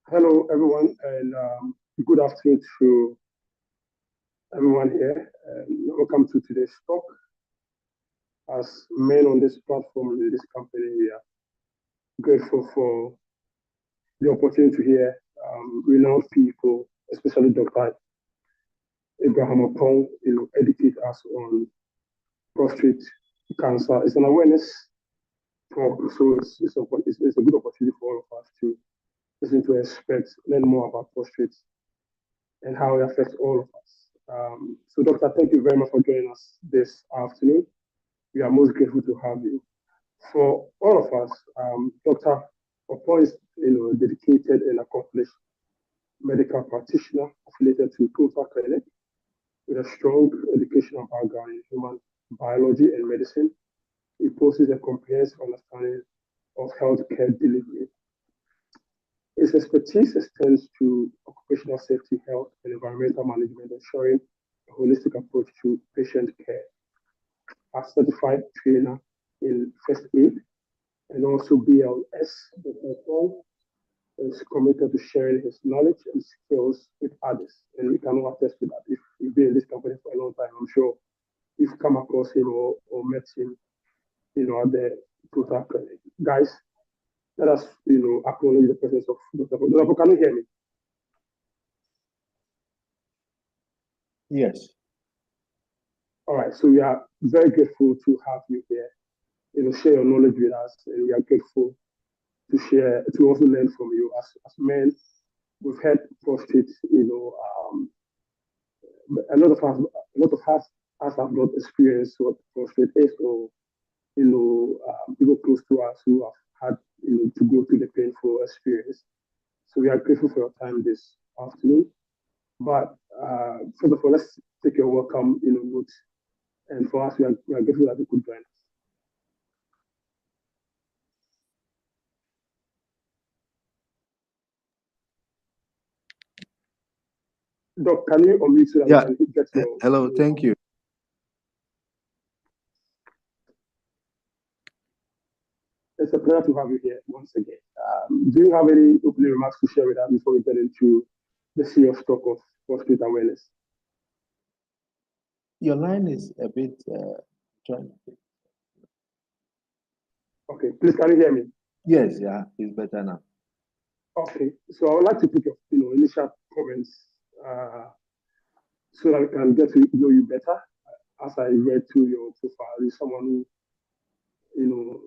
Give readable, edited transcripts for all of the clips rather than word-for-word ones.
Hello, everyone, and good afternoon to everyone here. Welcome to today's talk. As men on this platform in this company, we are grateful for the opportunity to hear renowned people, especially Dr. Abraham Opong, educate us on prostate cancer. It's an awareness talk, so it's a good opportunity for all of us to listen to experts, learn more about prostate and how it affects all of us. So, Doctor, thank you very much for joining us this afternoon. We are most grateful to have you. For all of us, Dr. Oppo is dedicated and accomplished medical practitioner affiliated to Total Clinic with a strong educational background in human biology and medicine. He possesses a comprehensive understanding of healthcare delivery. His expertise extends to occupational safety, health, and environmental management, ensuring a holistic approach to patient care. A certified trainer in first aid and also BLS, Dr. is committed to sharing his knowledge and skills with others. And we can all attest to that. If you've been in this company for a long time, I'm sure you've come across him or met him, at the Total Clinic. Guys, let us, acknowledge the presence of Dr. Dr. Can you hear me? Yes. All right. So we are very grateful to have you here, share your knowledge with us. And we are grateful to also learn from you as men. We've had prostate, a lot of us have not experienced what prostate is, or people close to us who have had to go through the painful experience. So we are grateful for your time this afternoon. But first of all, let's take your welcome note. And for us, we are grateful that you could join us. Doc, can you unmute so that we can get your... Hello, thank you. It's a pleasure to have you here once again. Do you have any opening remarks to share with us before we get into the serious talk of prostate awareness? Your line is a bit joint. Okay, please, can you hear me? Yes, yeah, it's better now. Okay, so I would like to pick your initial comments so that we can get to know you better. As I read through your profile, you're someone who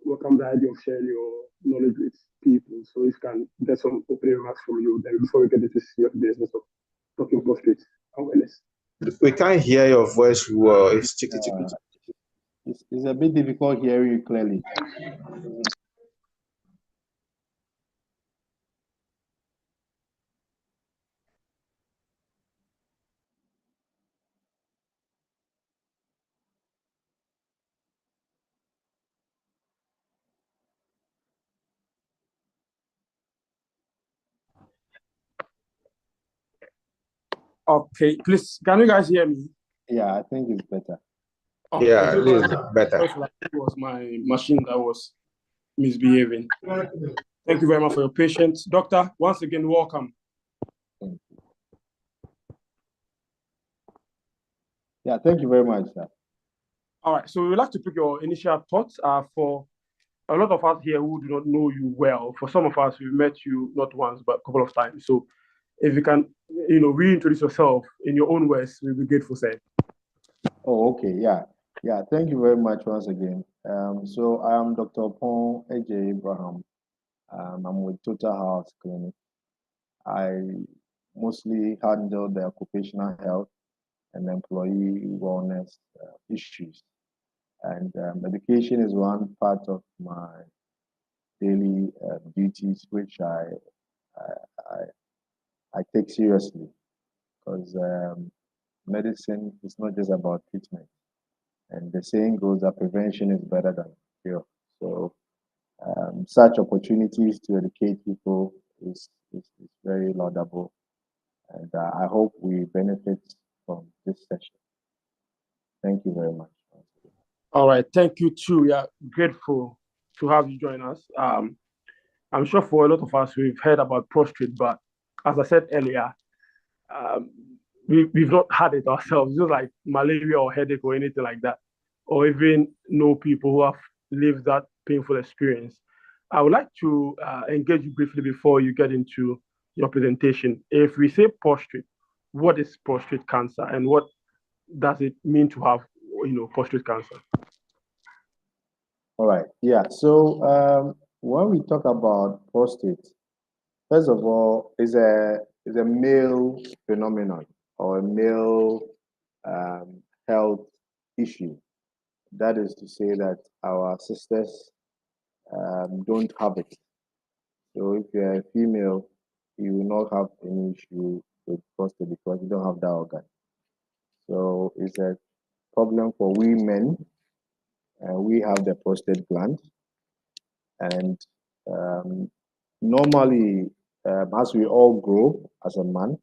welcome the idea of sharing your knowledge with people. So if you can get some opening remarks from you, then before we get into the business of talking prostate awareness. We can't hear your voice well. It's chicky. It's a bit difficult hearing you clearly. Okay, please, can you guys hear me? Yeah, I think it's better. Okay, yeah, it is better. It was my machine that was misbehaving. Thank you very much for your patience. Doctor, once again, welcome. Yeah, thank you very much, sir. All right, so we'd like to pick your initial thoughts for a lot of us here who do not know you well. For some of us, we've met you not once, but a couple of times. So if you can, reintroduce yourself in your own words, we'll be grateful, sir. Oh, okay, yeah. Yeah, thank you very much once again. So I'm Dr. Pong A.J. Abraham. I'm with Total Health Clinic. I mostly handle the occupational health and employee wellness issues. And education is one part of my daily duties, which I take seriously, because medicine is not just about treatment. And the saying goes that prevention is better than cure. So such opportunities to educate people is very laudable. And I hope we benefit from this session. Thank you very much. All right, thank you too. We are grateful to have you join us. I'm sure for a lot of us, we've heard about prostate, but as I said earlier, um, we've not had it ourselves, just like malaria or headache or anything like that, or even know people who have lived that painful experience. I would like to engage you briefly before you get into your presentation. If we say prostate, what is prostate cancer and what does it mean to have, prostate cancer? All right. Yeah. So when we talk about prostate, first of all, is a male phenomenon or a male health issue. That is to say that our sisters don't have it. So if you're a female, you will not have any issue with prostate because you don't have that organ. So it's a problem for women. We have the prostate gland, and um, normally, as we all grow as a man,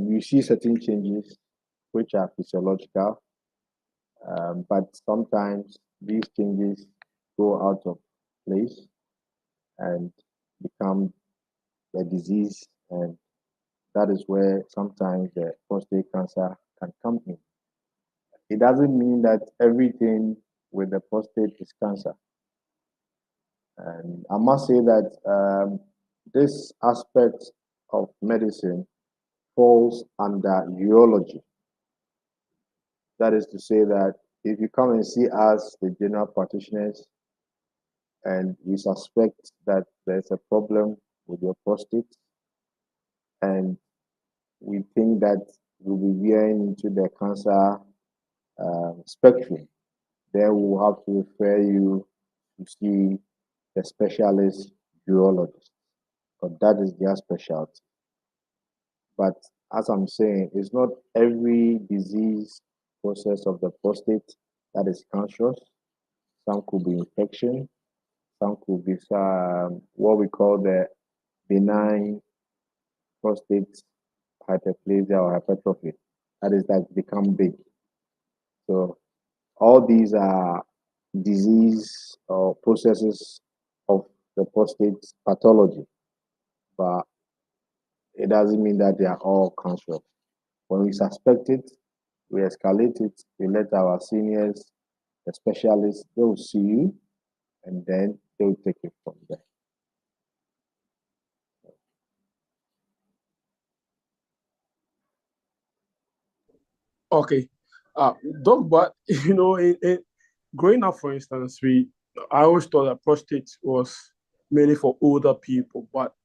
you see certain changes which are physiological, but sometimes these changes go out of place and become a disease, and that is where sometimes the prostate cancer can come in. It doesn't mean that everything with the prostate is cancer. And I must say that this aspect of medicine falls under urology. That is to say that if you come and see us, the general practitioners, and we suspect that there's a problem with your prostate, and we think that we'll be veering into the cancer spectrum, then we'll have to refer you to see the specialist urologist, because that is their specialty. But as I'm saying, it's not every disease process of the prostate that is cancerous. Some could be infection, some could be what we call the benign prostate hyperplasia or hypertrophy. That is that become big. So all these are disease or processes of the prostate pathology, but it doesn't mean that they are all cancerous. When we suspect it, we escalate it, we let our seniors, the specialists, they will see you, and then they will take it from there. Okay. Doc, but growing up, for instance, I always thought that prostate was mainly for older people, but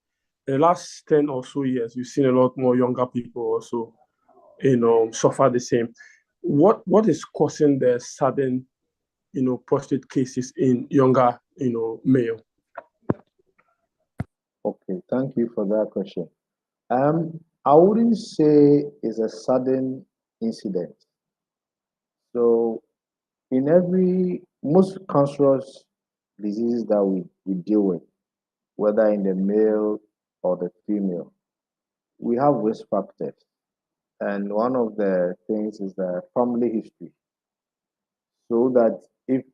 in the last 10 or so years, we've seen a lot more younger people also, suffer the same. What is causing the sudden, prostate cases in younger, male? Okay, thank you for that question. I wouldn't say it's a sudden incident. So in most cancerous diseases that we deal with, whether in the male or the female, we have risk factors. And one of the things is the family history. So that if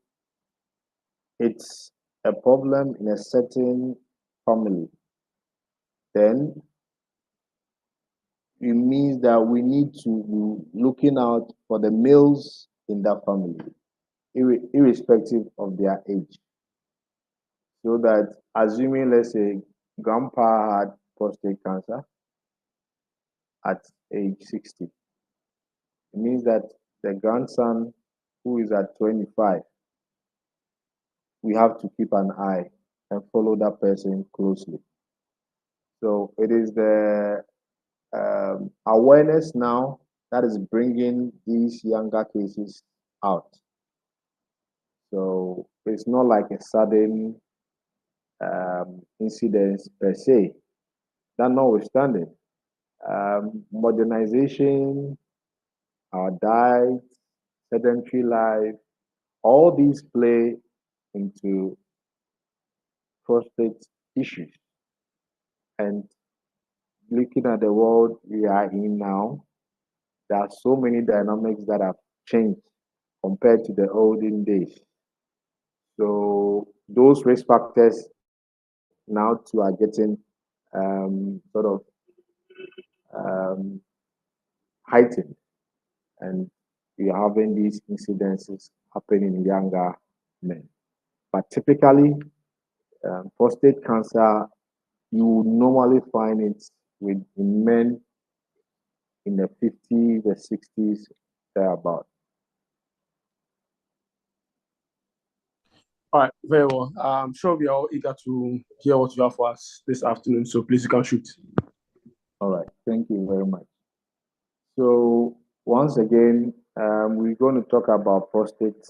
it's a problem in a certain family, then it means that we need to be looking out for the males in that family, irrespective of their age. So that, assuming, let's say, grandpa had prostate cancer at age 60, it means that the grandson who is at 25, we have to keep an eye and follow that person closely. So it is the awareness now that is bringing these younger cases out. So it's not like a sudden incidence per se. That notwithstanding, modernization, our diet, sedentary life, all these play into prostate issues. And looking at the world we are in now, there are so many dynamics that have changed compared to the olden days. So those risk factors now too are getting sort of heightened, and you're having these incidences happening in younger men. But typically, prostate cancer, you would normally find it in men in the 50s, the 60s, thereabout. All right, very well. I'm sure we are all eager to hear what you have for us this afternoon. So please, you can shoot. All right, thank you very much. So once again, we're going to talk about prostate.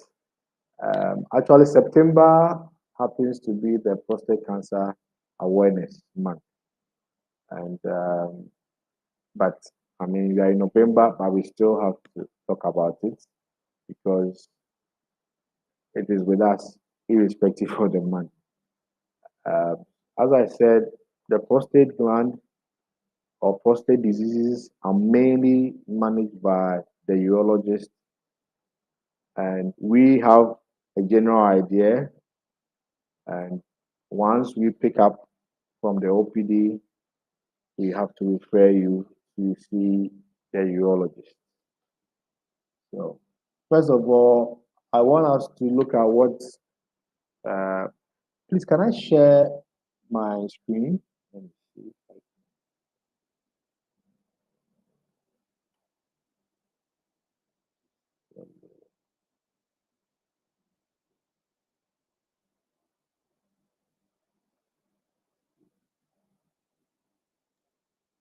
Actually, September happens to be the prostate cancer awareness month, and but I mean we are in November, but we still have to talk about it because it is with us, irrespective of the month. As I said, the prostate gland or prostate diseases are mainly managed by the urologist, and we have a general idea. And once we pick up from the OPD, we have to refer you to see the urologist. So, first of all, I want us to look at what. Please, can I share my screen? Let me see.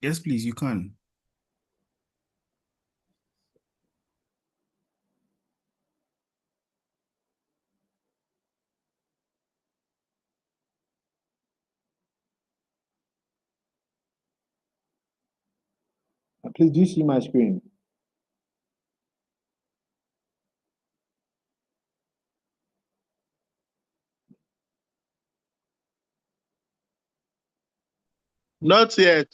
Yes, please, you can. Please, do you see my screen? Not yet.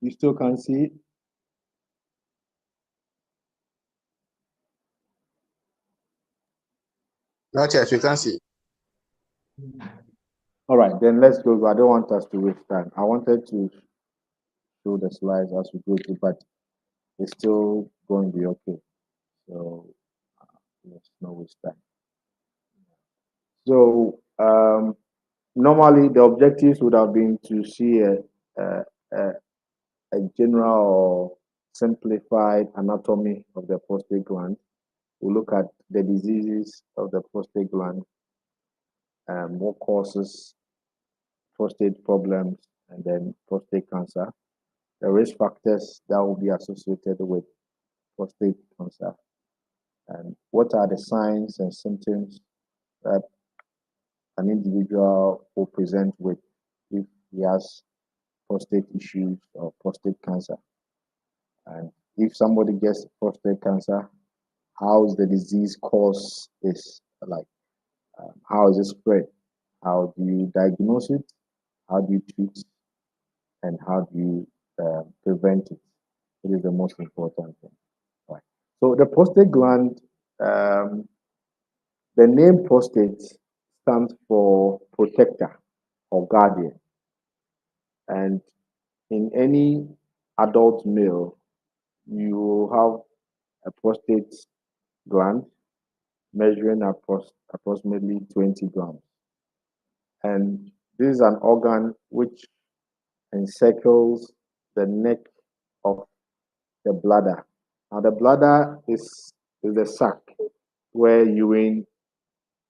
You still can't see it? Not yet, we can see. All right, then let's go. I don't want us to waste time. I wanted to show the slides as we go through, but it's still going to be okay. So let's not waste time. So normally the objectives would have been to see a, a, a general or simplified anatomy of the prostate gland. We look at the diseases of the prostate gland, what causes prostate problems, and then prostate cancer, the risk factors that will be associated with prostate cancer, and what are the signs and symptoms that an individual will present with if he has prostate issues or prostate cancer. And if somebody gets prostate cancer, how is the disease course is like? How is it spread? How do you diagnose it? How do you treat? And how do you prevent it? It is the most important thing. Right. So the prostate gland, the name prostate stands for protector or guardian. And in any adult male, you have a prostate gland measuring approximately 20 grams. And this is an organ which encircles the neck of the bladder. Now, the bladder is the sac where urine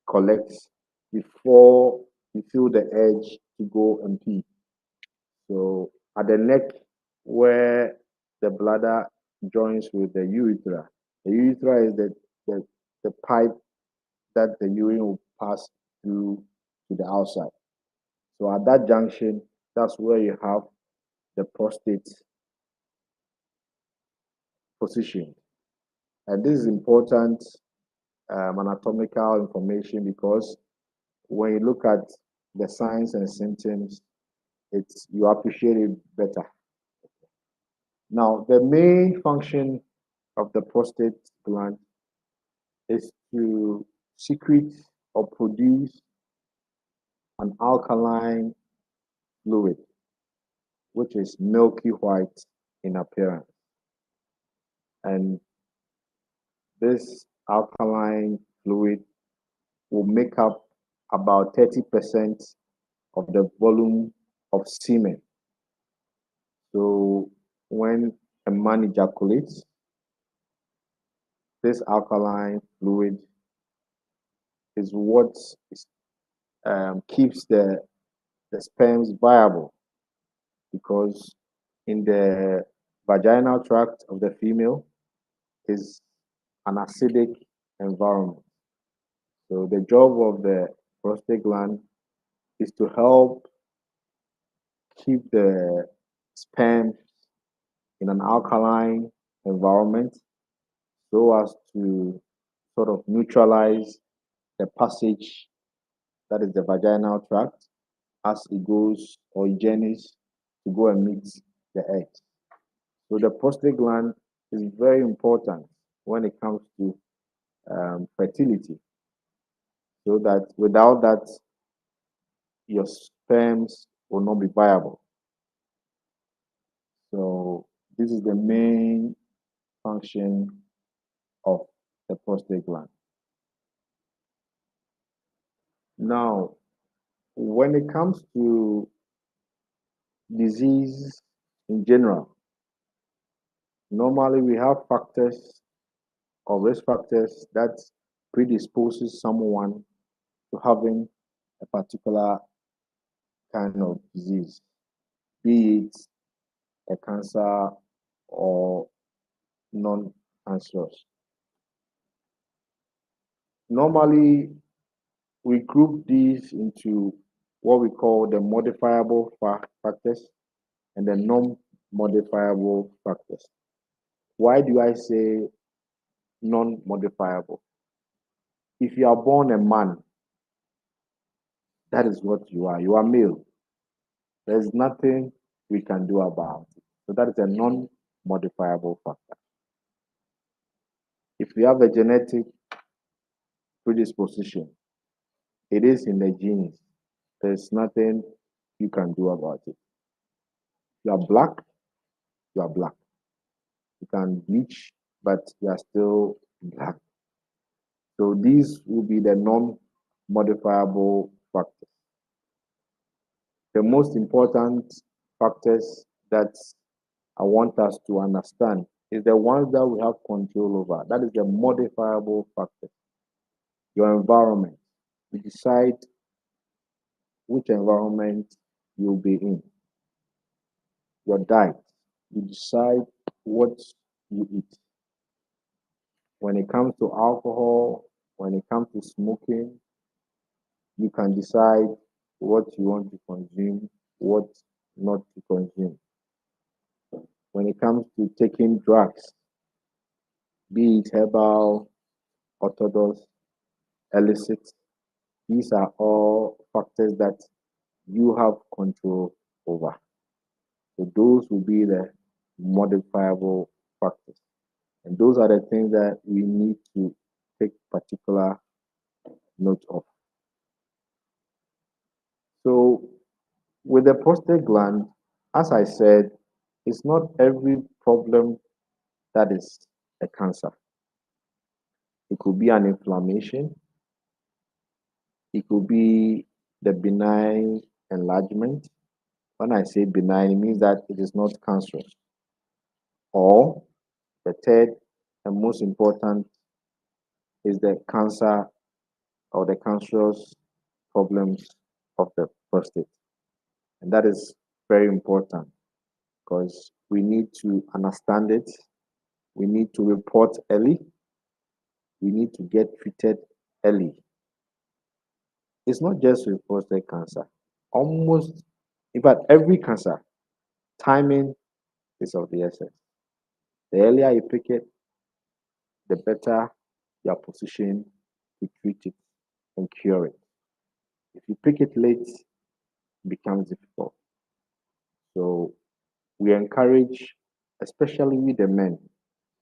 collects before you feel the urge to go and pee. So, at the neck where the bladder joins with the urethra, the urethra is the pipe that the urine will pass through to the outside. So, at that junction, that's where you have the prostate position. And this is important anatomical information because when you look at the signs and symptoms, you appreciate it better. Now, the main function of the prostate gland is to secrete or produce an alkaline fluid, which is milky white in appearance. And this alkaline fluid will make up about 30% of the volume of semen. So when a man ejaculates, this alkaline fluid is what keeps the sperms viable, because in the vaginal tract of the female is an acidic environment. So the job of the prostate gland is to help keep the sperm in an alkaline environment so as to sort of neutralize the passage, that is the vaginal tract, as it goes or it journeys to go and meet the eggs. So the prostate gland is very important when it comes to fertility, so that without that, your sperms will not be viable. So this is the main function of the prostate gland. Now, when it comes to disease in general, normally we have factors or risk factors that predisposes someone to having a particular kind of disease, be it a cancer or non-cancerous. Normally, we group these into what we call the modifiable factors and the non-modifiable factors. Why do I say non-modifiable? If you are born a man, that is what you are. You are male. There's nothing we can do about it. So that is a non-modifiable factor. If you have a genetic predisposition, it is in the genes. There's nothing you can do about it. You are black, you are black. You can bleach, but you are still black. So these will be the non-modifiable factors. The most important factors that I want us to understand is the ones that we have control over. That is the modifiable factors. Your environment. You decide which environment you'll be in. Your diet. You decide what you eat. When it comes to alcohol, when it comes to smoking, you can decide what you want to consume, what not to consume. When it comes to taking drugs, be it herbal, orthodox, illicit, these are all factors that you have control over. So those will be the modifiable factors. And those are the things that we need to take particular note of. So with the prostate gland, as I said, it's not every problem that is a cancer. It could be an inflammation. It could be the benign enlargement. When I say benign, it means that it is not cancerous. Or the third and most important is the cancer or the cancerous problems of the prostate. And that is very important because we need to understand it. We need to report early. We need to get treated early. It's not just with prostate cancer. Almost, in fact, every cancer, timing is of the essence. The earlier you pick it, the better your position to treat it and cure it. If you pick it late, it becomes difficult. So we encourage especially with the men,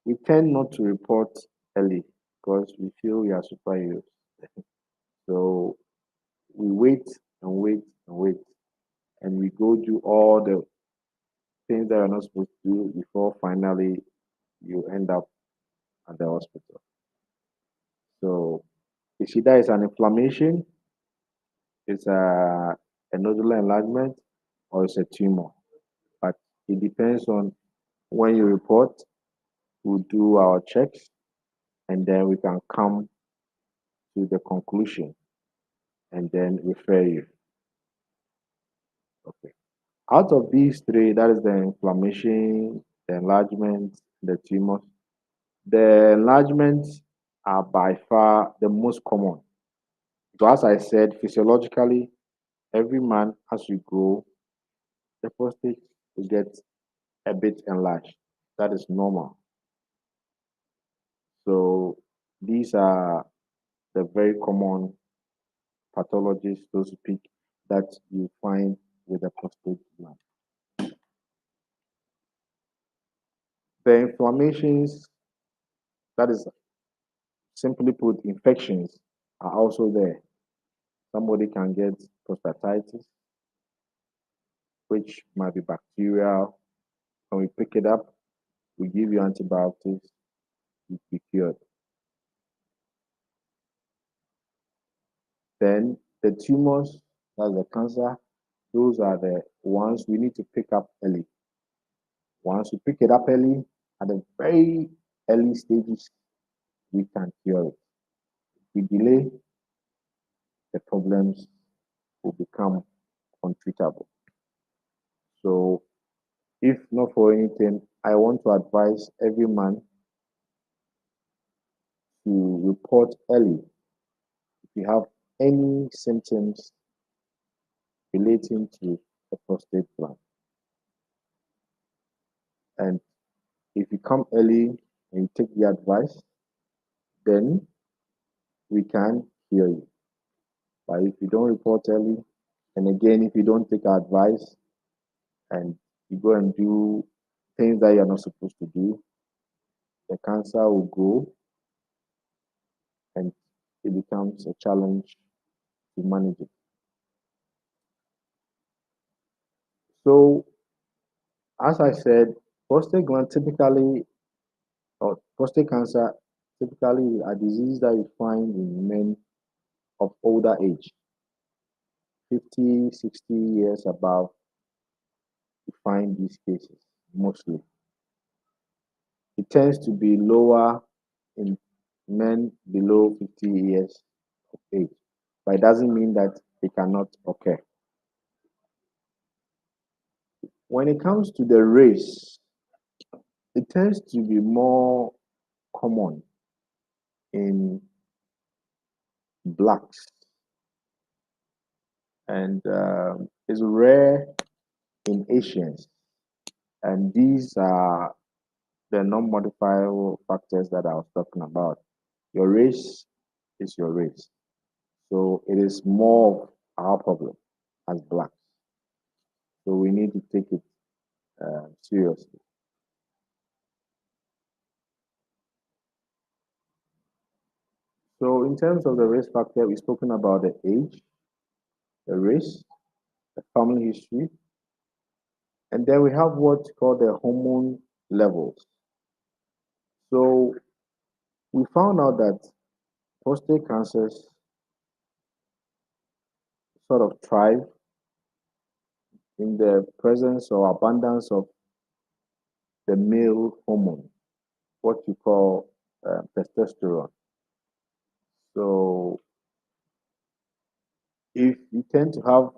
we tend not to report early because we feel we are superheroes. So we wait and wait and wait, and we go do all the things that you're not supposed to do before finally you end up at the hospital. So it's either it's an inflammation, it's a nodular enlargement, or it's a tumor. But it depends on when you report, we'll do our checks, and then we can come to the conclusion and then refer you. Okay. Out of these three, that is the inflammation, the enlargement, the tumors. The enlargements are by far the most common. So as I said, physiologically, every man as you grow, the prostate will get a bit enlarged. That is normal. So these are the very common pathologies, so to speak, that you find with the prostate gland. The inflammations, that is simply put, infections are also there. Somebody can get prostatitis, which might be bacterial. When we pick it up, we give you antibiotics, you be cured. Then the tumors, that's the cancer, those are the ones we need to pick up early. Once we pick it up early, at the very early stages, we can cure it. If we delay, the problems will become untreatable. So, if not for anything, I want to advise every man to report early if you have any symptoms relating to the prostate gland. And if you come early and you take the advice, then we can cure you. But if you don't report early, and again, if you don't take advice and you go and do things that you're not supposed to do, the cancer will grow and it becomes a challenge to manage it. So, as I said, prostate gland typically, or prostate cancer typically are diseases that you find in men of older age, 50, 60 years above, you find these cases mostly. It tends to be lower in men below 50 years of age, but it doesn't mean that it cannot occur. When it comes to the race, it tends to be more common in blacks and is rare in Asians. And these are the non-modifiable factors that I was talking about. Your race is your race. So it is more of our problem as blacks. So we need to take it seriously. So in terms of the risk factor, we've spoken about the age, the race, the family history, and then we have what's called the hormone levels. So we found out that prostate cancers sort of thrive in the presence or abundance of the male hormone, what you call testosterone. So if you tend to have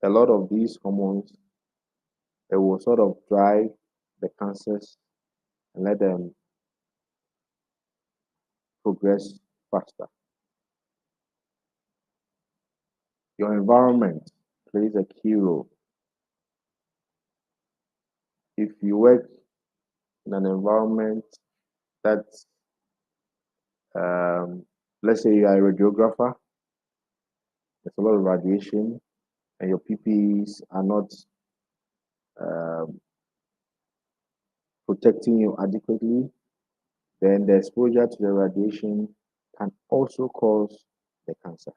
a lot of these hormones, it will sort of drive the cancers and let them progress faster. Your environment plays a key role. If you work in an environment that's, let's say you are a radiographer, there's a lot of radiation, and your PPEs are not um, protecting you adequately, then the exposure to the radiation can also cause the cancer.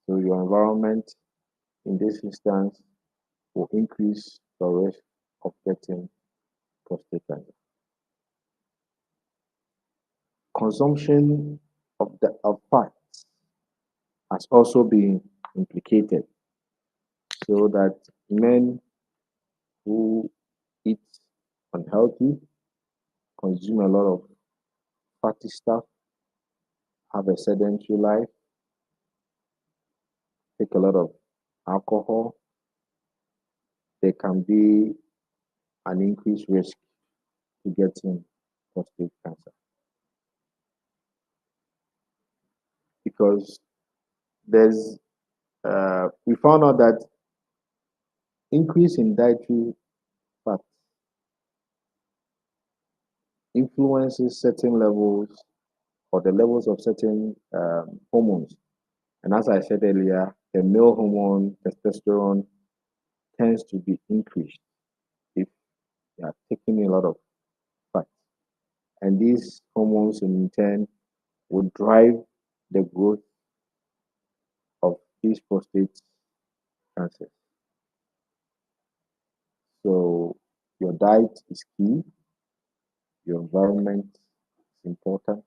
So your environment in this instance will increase the risk of getting prostate cancer. Consumption of fats has also been implicated, so that men who eat unhealthy, consume a lot of fatty stuff, have a sedentary life, take a lot of alcohol, there can be an increased risk to getting prostate cancer. Because we found out that increase in dietary fat influences certain levels or the levels of certain hormones. And as I said earlier, the male hormone, testosterone, tends to be increased if you are taking a lot of fat. And these hormones in turn will drive the growth of these prostate cancers. So your diet is key, your environment is important,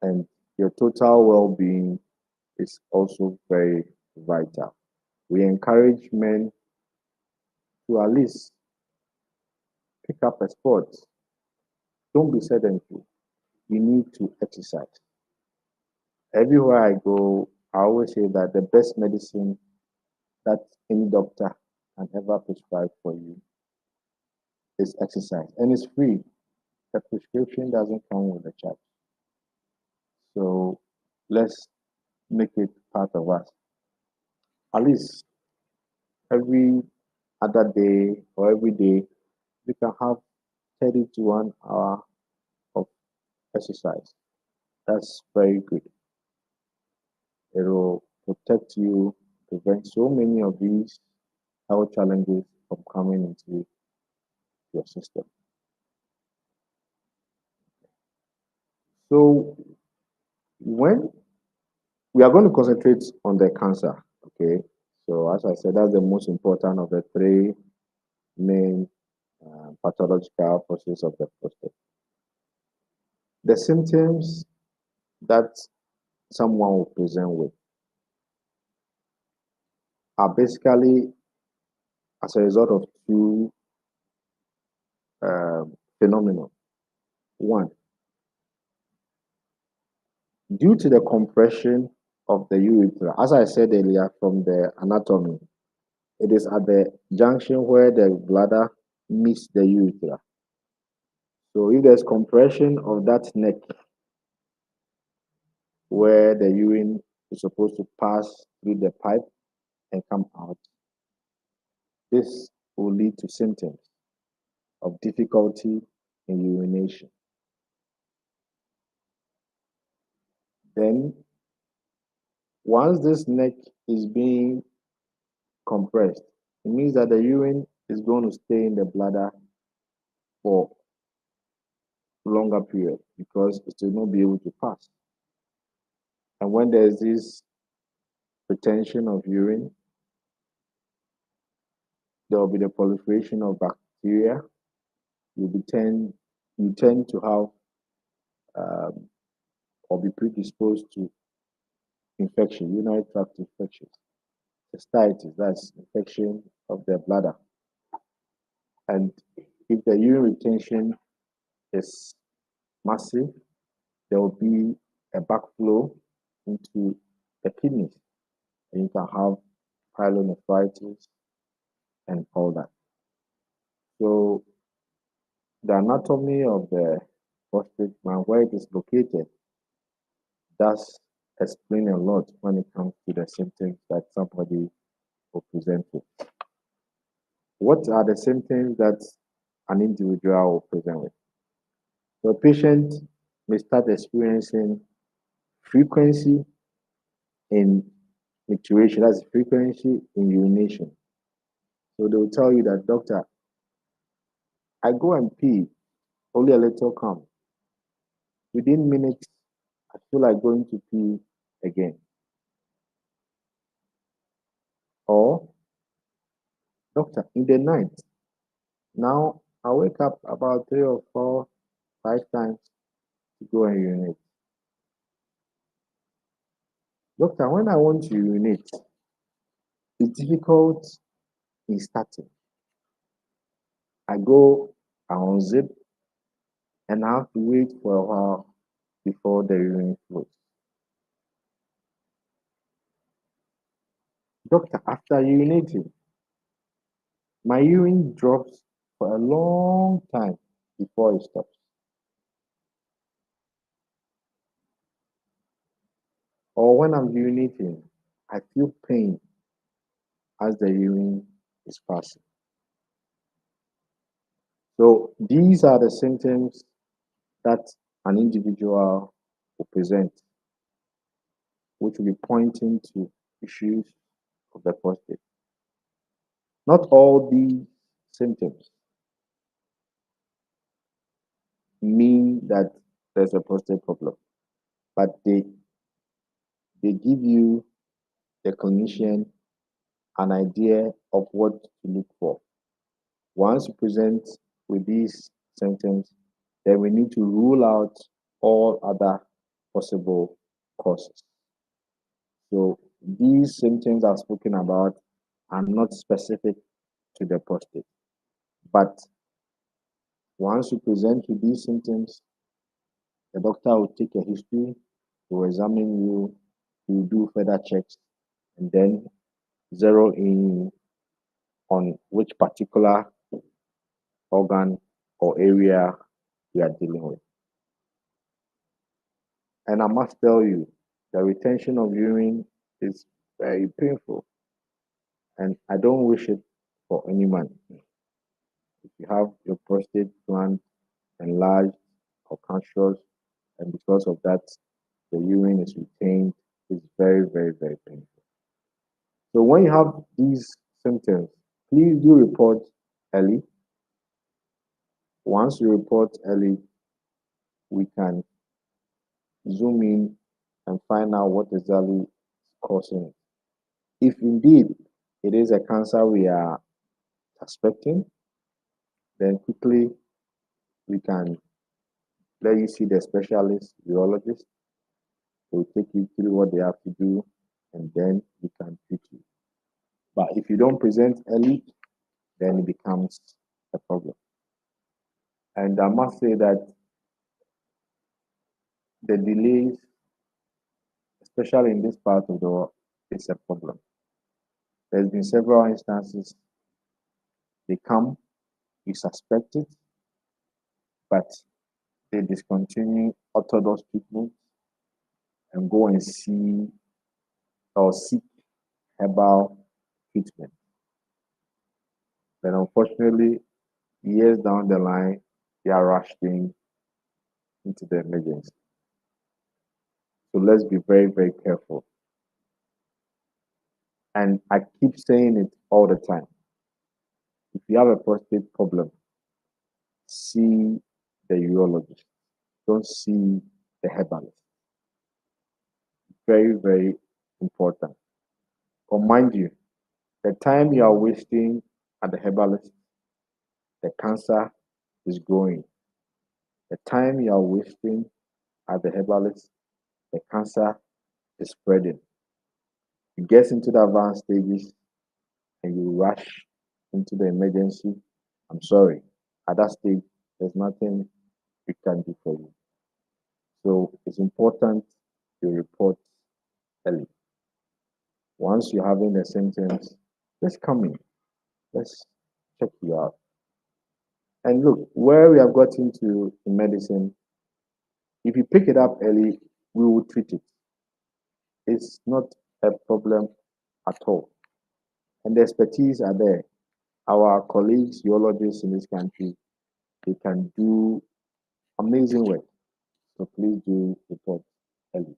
and your total well-being is also very vital. We encourage men to at least pick up a sport. Don't be sedentary. You need to exercise. Everywhere I go, I always say that the best medicine that any doctor can ever prescribe for you is exercise. And it's free. The prescription doesn't come with a charge. So let's make it part of us. At least every other day or every day, we can have 30 to 1 hour of exercise. That's very good. It will protect you, prevent so many of these health challenges from coming into your system. So when we are going to concentrate on the cancer, okay? So as I said, that's the most important of the three main pathological processes of the prostate. The symptoms that someone will present with are basically as a result of two phenomena. One, due to the compression of the urethra, as I said earlier from the anatomy, it is at the junction where the bladder meets the urethra. So if there's compression of that neck where the urine is supposed to pass through the pipe and come out, this will lead to symptoms of difficulty in urination. Then, once this neck is being compressed, it means that the urine is going to stay in the bladder for longer period because it will not be able to pass. And when there's this retention of urine, there will be the proliferation of bacteria. You tend to have or be predisposed to infection, urinary tract infections, cystitis, that's infection of the bladder. And if the urine retention is massive, there will be a backflow into the kidneys, and you can have pyelonephritis and all that. So the anatomy of the prostate gland, where it is located, does explain a lot when it comes to the symptoms that somebody will present with. What are the symptoms that an individual will present with? The patient may start experiencing frequency in micturition, that's frequency in urination. So they will tell you that, doctor, I go and pee, only a little come. Within minutes, I feel like going to pee again. Or, doctor, in the night, now I wake up about 3 or 4, 5 times to go and urinate. Doctor, when I want to urinate, it's difficult in starting. I go, I unzip, and I have to wait for a while before the urine flows. Doctor, after urinating, my urine drops for a long time before it stops. Or when I'm urinating, I feel pain as the urine is passing. So these are the symptoms that an individual will present, which will be pointing to issues of the prostate. Not all these symptoms mean that there's a prostate problem, but they give you, the clinician, an idea of what to look for. Once you present with these symptoms, then we need to rule out all other possible causes. So these symptoms I've spoken about are not specific to the prostate. But once you present with these symptoms, the doctor will take a history, will examine you, he will do further checks, and then zero in on which particular organ or area we are dealing with. And I must tell you, the retention of urine is very painful, and I don't wish it for any man. If you have your prostate gland enlarged or cancerous, and because of that, the urine is retained, it's very, very, very painful. So when you have these symptoms, please do report early. Once you report early, we can zoom in and find out what exactly is causing it. If indeed it is a cancer we are suspecting, then quickly we can let you see the specialist urologist. They will take you through what they have to do, and then we can treat you. But if you don't present early, then it becomes a problem. And I must say that the delays, especially in this part of the world, is a problem. There's been several instances. They come, you suspect it, but they discontinue orthodox treatment and go and see or seek herbal treatment. Then unfortunately, years down the line, they are rushed into the emergency. So let's be very, very careful. And I keep saying it all the time. If you have a prostate problem, see the urologist. Don't see the herbalist. Very, very important. But mind you, the time you are wasting at the herbalist, the cancer is growing. The time you are wasting at the herbalist, the cancer is spreading. It gets into the advanced stages and you rush into the emergency. I'm sorry, at that stage, there's nothing we can do for you. So it's important you report early. Once you're having the symptoms, let's come in. Let's check you out. And look, where we have gotten to in medicine, if you pick it up early, we will treat it. It's not a problem at all. And the expertise are there. Our colleagues, urologists in this country, they can do amazing work. So please do report early.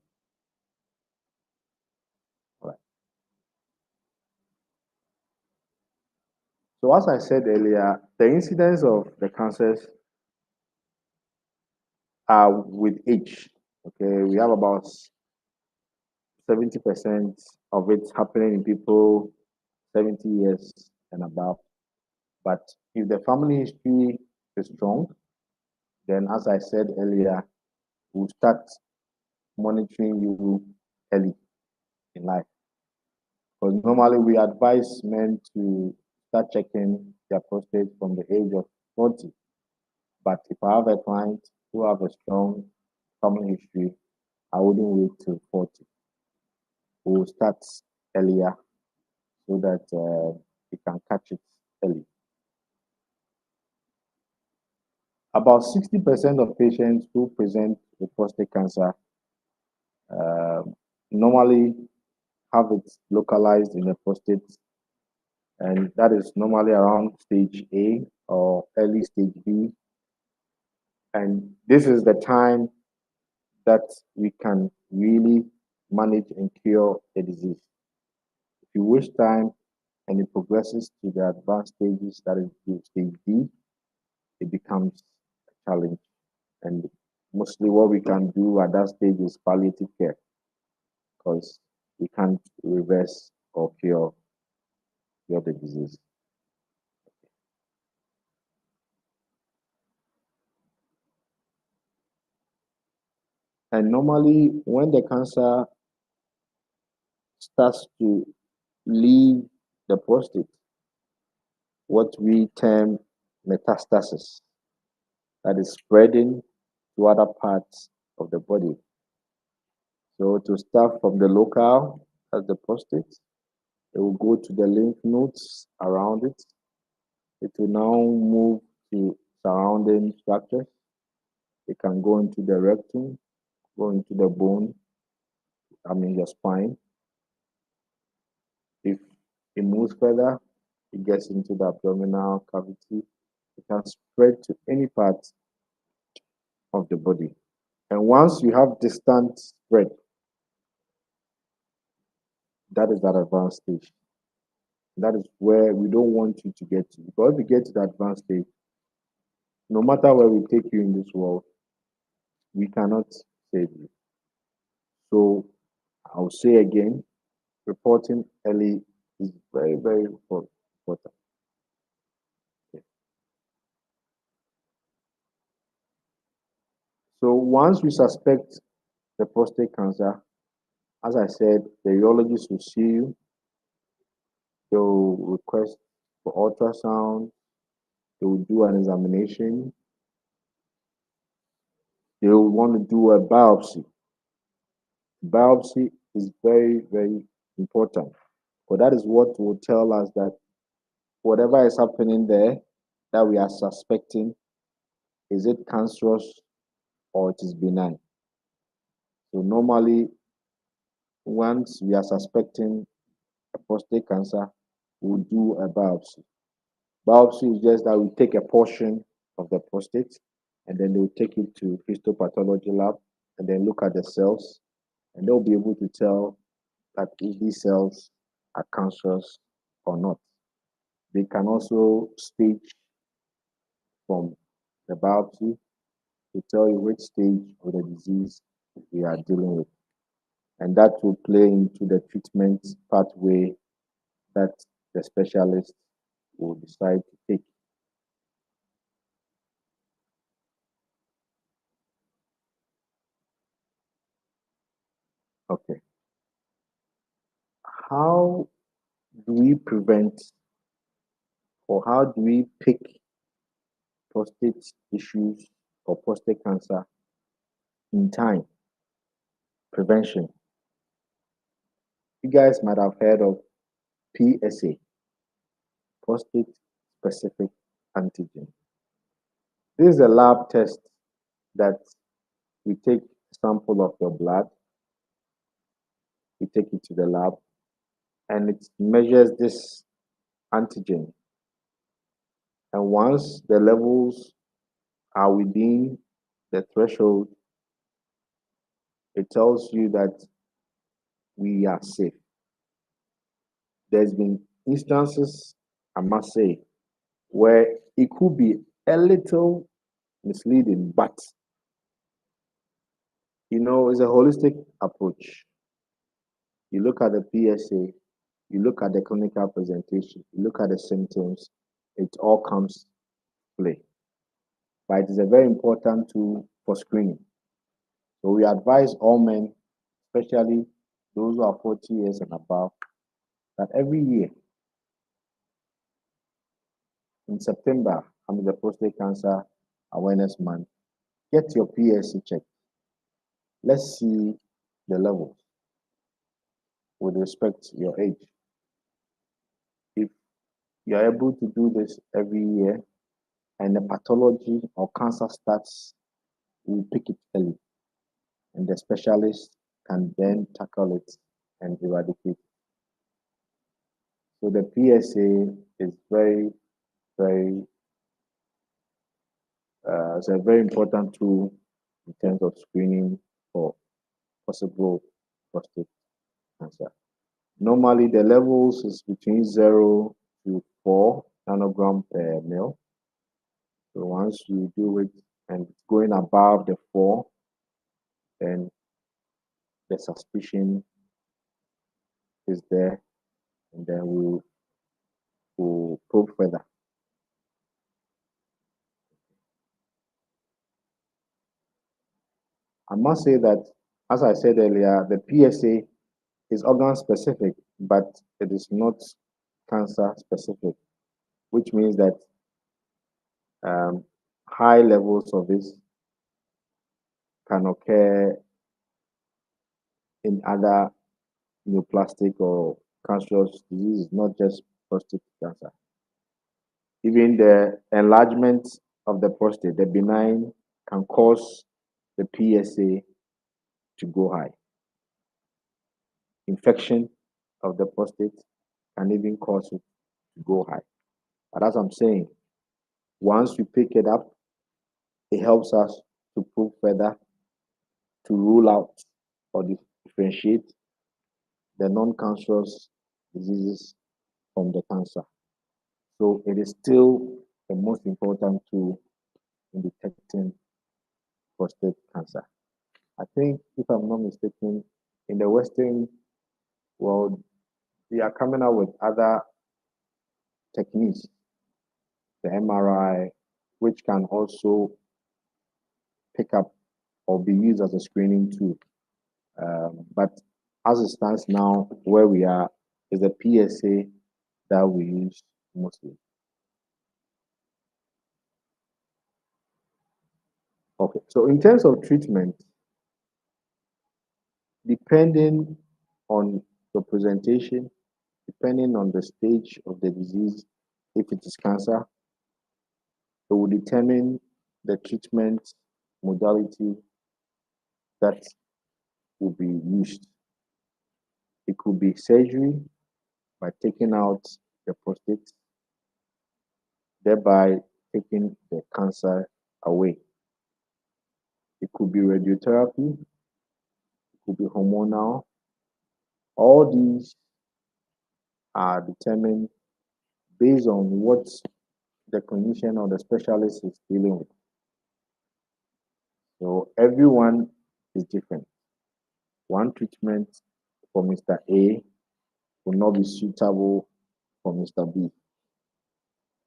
All right. So as I said earlier, the incidence of the cancers are with age. Okay, we have about 70% of it happening in people 70 years and above. But if the family history is strong, then as I said earlier, we'll start monitoring you early in life. Because normally we advise men to start checking their prostate from the age of 40. But if I have a client who have a strong family history, I wouldn't wait till 40. We'll start earlier so that we can catch it early. About 60% of patients who present with prostate cancer uh, normally have it localized in the prostate, and that is normally around stage A or early stage B. And this is the time that we can really manage and cure the disease. If you waste time and it progresses to the advanced stages, that is to stage D, it becomes a challenge. And mostly what we can do at that stage is palliative care because we can't reverse or cure the disease. And normally, when the cancer starts to leave the prostate, what we term metastasis, that is spreading to other parts of the body. So to start from the local, as the prostate, it will go to the lymph nodes around it. It will now move to surrounding structures. It can go into the rectum, go into the bone, your spine. If it moves further, it gets into the abdominal cavity. It can spread to any part of the body. And once you have distant spread, that is that advanced stage. That is where we don't want you to get to. Because if you get to the advanced stage, no matter where we take you in this world, we cannot save you. So I'll say again, reporting early is very, very important. Okay. So once we suspect the prostate cancer, as I said, the urologist will see you. They'll request for ultrasound. They will do an examination. They will want to do a biopsy. Biopsy is very, very important. But that is what will tell us that whatever is happening there that we are suspecting, is it cancerous or it is benign? So normally, once we are suspecting a prostate cancer, we'll do a biopsy. Biopsy is just that we take a portion of the prostate and then they'll take it to histopathology lab and then look at the cells and they'll be able to tell that if these cells are cancerous or not. They can also stage from the biopsy to tell you which stage of the disease we are dealing with. And that will play into the treatment pathway that the specialist will decide to take. Okay. How do we prevent or how do we pick prostate issues or prostate cancer in time? Prevention. You guys might have heard of PSA, prostate specific antigen. This is a lab test that we take a sample of your blood, we take it to the lab, and it measures this antigen. And once the levels are within the threshold, it tells you that we are safe. There's been instances, I must say, where it could be a little misleading, but it's a holistic approach. You look at the PSA, you look at the clinical presentation, you look at the symptoms, it all comes to play. But it is a very important tool for screening. So we advise all men, especially those who are 40 years and above, that every year in September, the Prostate Cancer Awareness Month, get your PSA checked. Let's see the levels with respect to your age. If you're able to do this every year and the pathology or cancer starts, we pick it early, and the specialist can then tackle it and eradicate it. So the PSA is it's a very important tool in terms of screening for possible prostate cancer. Normally, the levels is between 0 to 4 nanogram per ml. So once you do it and it's going above the 4, then the suspicion is there, and then we'll probe further. I must say that, as I said earlier, the PSA is organ specific, but it is not cancer specific, which means that high levels of this can occur in other neoplastic or cancerous diseases, not just prostate cancer. Even the enlargement of the prostate, the benign, can cause the PSA to go high. Infection of the prostate can even cause it to go high. But as I'm saying, once we pick it up, it helps us to probe further, to rule out or differentiate the non-cancerous diseases from the cancer. So it is still the most important tool in detecting prostate cancer. I think, if I'm not mistaken, in the Western world, we are coming out with other techniques, the MRI, which can also pick up or be used as a screening tool. But as it stands now, where we are, is the PSA that we use mostly. Okay, so in terms of treatment, depending on the presentation, depending on the stage of the disease, if it is cancer, it will determine the treatment modality that will be used. It could be surgery by taking out the prostate, thereby taking the cancer away. It could be radiotherapy, it could be hormonal. All these are determined based on what the clinician or the specialist is dealing with. So everyone is different. One treatment for Mr. A will not be suitable for Mr. B.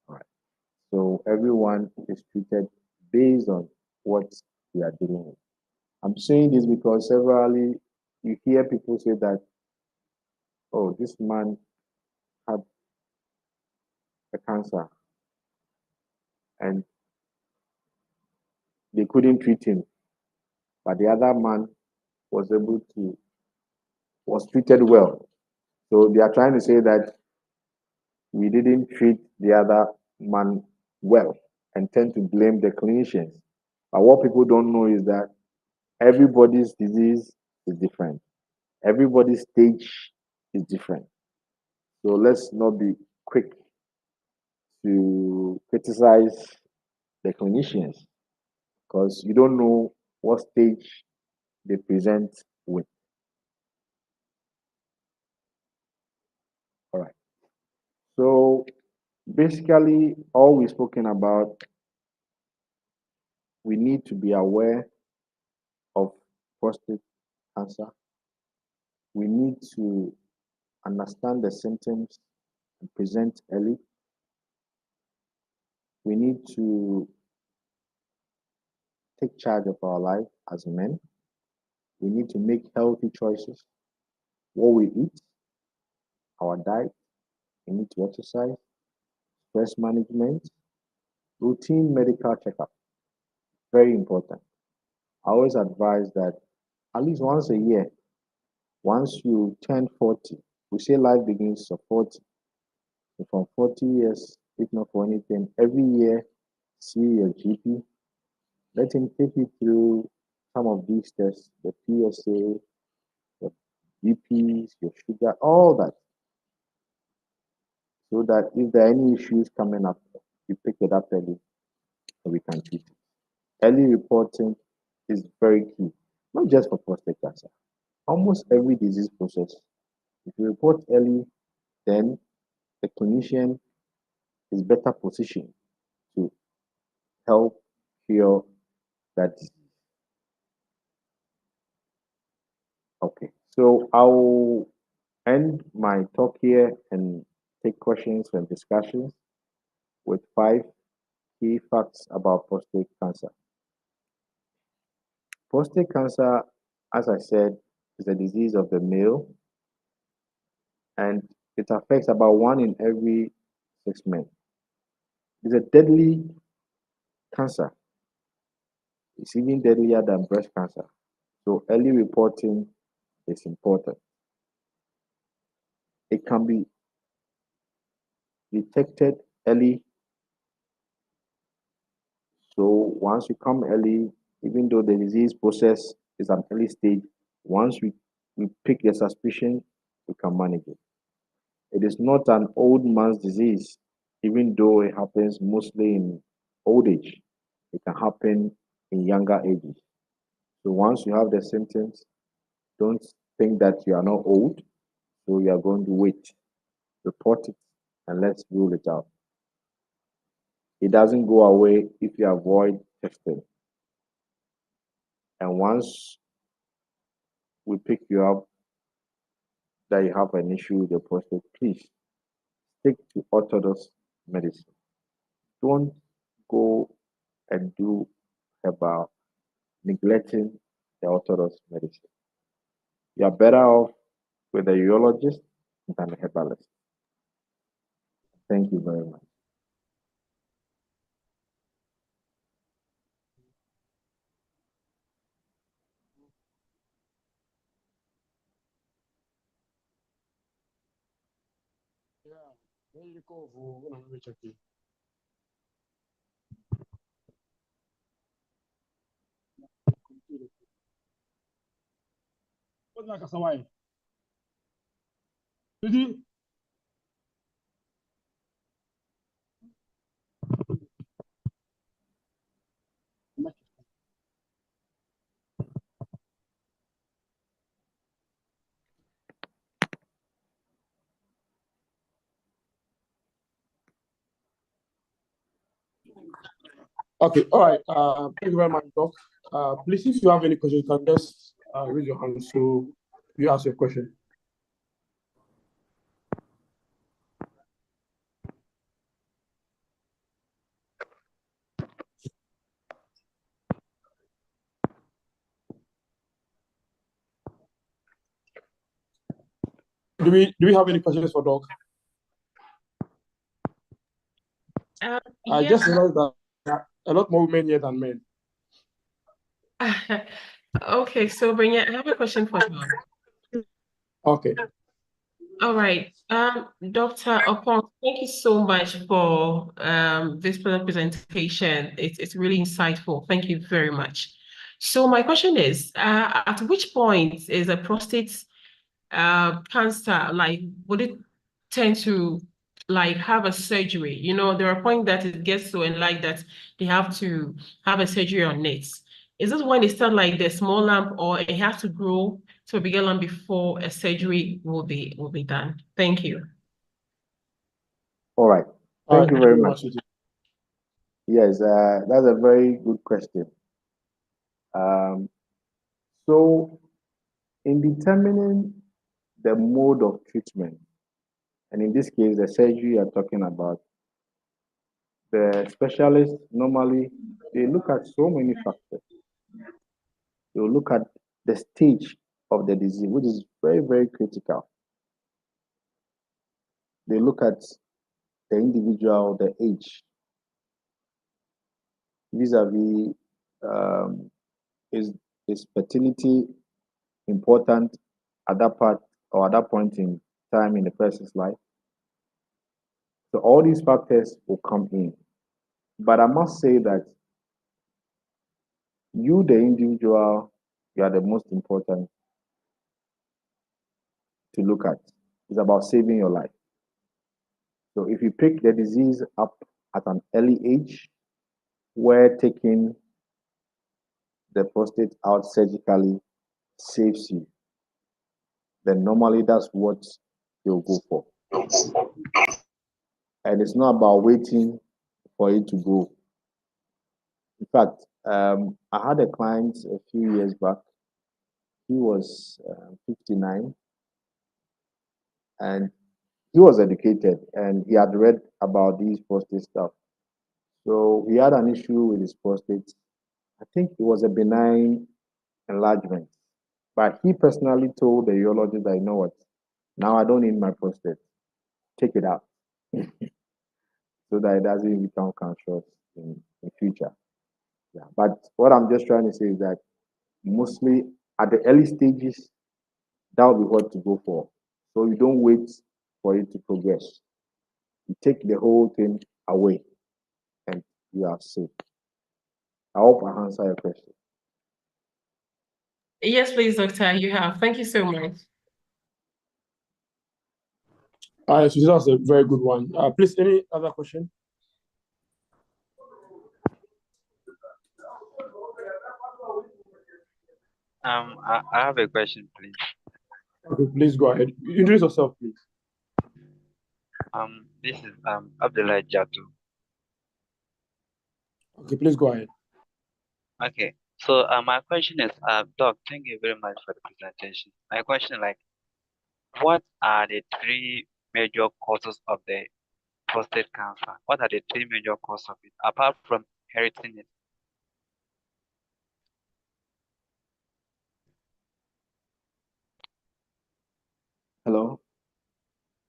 All right. So everyone is treated based on what we are dealing with. I'm saying this because severally you hear people say that, oh, this man had a cancer and they couldn't treat him, but the other man was treated well. So they are trying to say that we didn't treat the other man well and tend to blame the clinicians. But what people don't know is that everybody's disease is different. Everybody's stage is different. So let's not be quick to criticize the clinicians because you don't know what stage they present with. All right. So Basically, all we've spoken about, we need to be aware of prostate cancer. We need to understand the symptoms and present early. We need to take charge of our life as men. We need to make healthy choices. What we eat, our diet, we need to exercise, stress management, routine medical checkup. Very important. I always advise that at least once a year, once you turn 40, we say life begins at 40. So from 40 years, if not for anything, every year, see your GP. Let him take you through some of these tests, the PSA, the BPs, your sugar, all that, so that if there are any issues coming up, you pick it up early and we can treat it. Early reporting is very key, not just for prostate cancer. Almost every disease process, if you report early, then the clinician is better positioned to help cure that disease. Okay, so I'll end my talk here and take questions and discussions with 5 key facts about prostate cancer. Prostate cancer, as I said, is a disease of the male, and it affects about 1 in every 6 men. It's a deadly cancer. It's even deadlier than breast cancer. So early reporting is important. It can be detected early. So once you come early, even though the disease process is an early stage, once we pick the suspicion, we can manage it. It is not an old man's disease, even though it happens mostly in old age. It can happen in younger ages. So once you have the symptoms, don't think that you are not old, so you are going to wait. Report it and let's rule it out. It doesn't go away if you avoid testing. And once we pick you up that you have an issue with your prostate, please stick to orthodox medicine. Don't go and do herbal, neglecting the orthodox medicine. You are better off with a urologist than a herbalist. Thank you very much. Yeah, very cool. Let me check it. What's that, Kasawai? Did you? Okay, all right. Thank you very much, Doc. Please, if you have any questions, you can just raise your hand so you ask your question. Do we have any questions for Doc? I just realized that there are a lot more women here than men. Okay, so Banya, I have a question for you. Okay. All right. Dr. Opon, thank you so much for this presentation. It's really insightful. Thank you very much. So my question is, at which point is a prostate cancer, like, would it tend to like have a surgery? You know, there are points that it gets so enlarged that they have to have a surgery on it. Is this when it starts like the small lump, or it has to grow to a bigger lump before a surgery will be done? Thank you. All right. Thank you very much. Suji. Yes, that's a very good question. So, in determining the mode of treatment, and in this case, the surgery you're talking about, the specialists normally they look at so many factors. They will look at the stage of the disease, which is very, very critical. They look at the individual, the age, vis-a-vis um, is fertility important at that part or at that point in time in the person's life. So all these factors will come in. But I must say that you, the individual, you are the most important to look at. It's about saving your life. So if you pick the disease up at an early age, where taking the prostate out surgically saves you, then normally that's what you'll go for. And it's not about waiting for it to go. In fact, I had a client a few years back. He was 59 and he was educated and he had read about these prostate stuff. So he had an issue with his prostate. I think it was a benign enlargement. But he personally told the urologist that, you know what, now I don't need my prostate. Take it out so that it doesn't become cancerous in future. Yeah. But what I'm just trying to say is that mostly at the early stages, that will be what to go for. So you don't wait for it to progress. You take the whole thing away and you are safe. I hope I answer your question. Yes, please, doctor, you have. Thank you so much. So that's a very good one. Please, any other question? I have a question, please. Okay, please go ahead. Introduce yourself, please. This is Abdullah Jatu. Okay, please go ahead. Okay, so my question is, Doc, thank you very much for the presentation. My question is like, what are the three major causes of the prostate cancer? What are the three major causes of it, apart from inheriting it? Hello?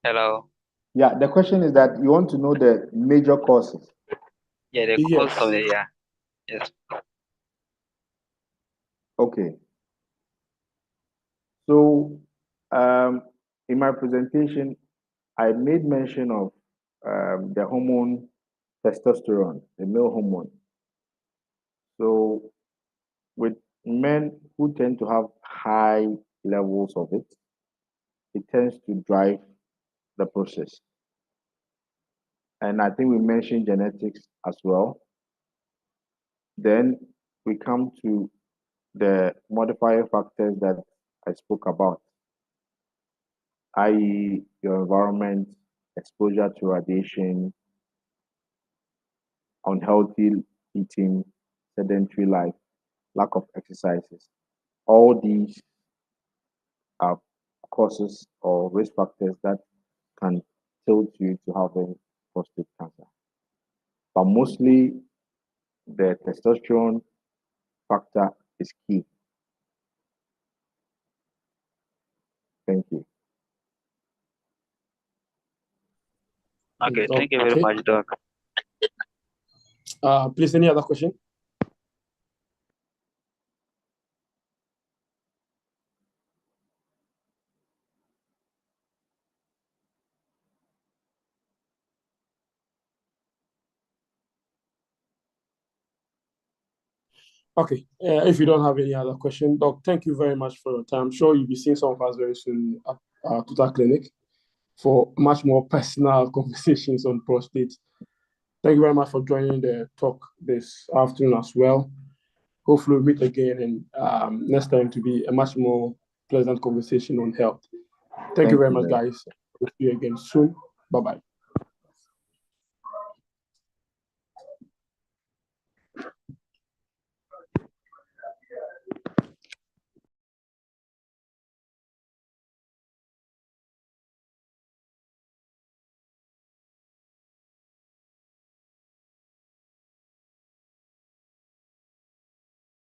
Hello? Yeah, the question is that you want to know the major causes. Yeah, the cause of the, yeah. Yes. Okay. So, in my presentation, I made mention of the hormone testosterone, the male hormone. So, with men who tend to have high levels of it, it tends to drive the process. And I think we mentioned genetics as well. Then we come to the modifier factors that I spoke about, i.e., your environment, exposure to radiation, unhealthy eating, sedentary life, lack of exercises. All these are causes or risk factors that can tilt you to have a prostate cancer. But mostly the testosterone factor is key. Thank you. Okay, thank you very much, Doc. Please, any other question? Okay, if you don't have any other question, Doc, thank you very much for your time. I'm sure you'll be seeing some of us very soon at our Total Clinic for much more personal conversations on prostate. Thank you very much for joining the talk this afternoon as well. Hopefully we'll meet again and next time to be a much more pleasant conversation on health. Thank you very much, guys. We'll see you again soon. Bye-bye.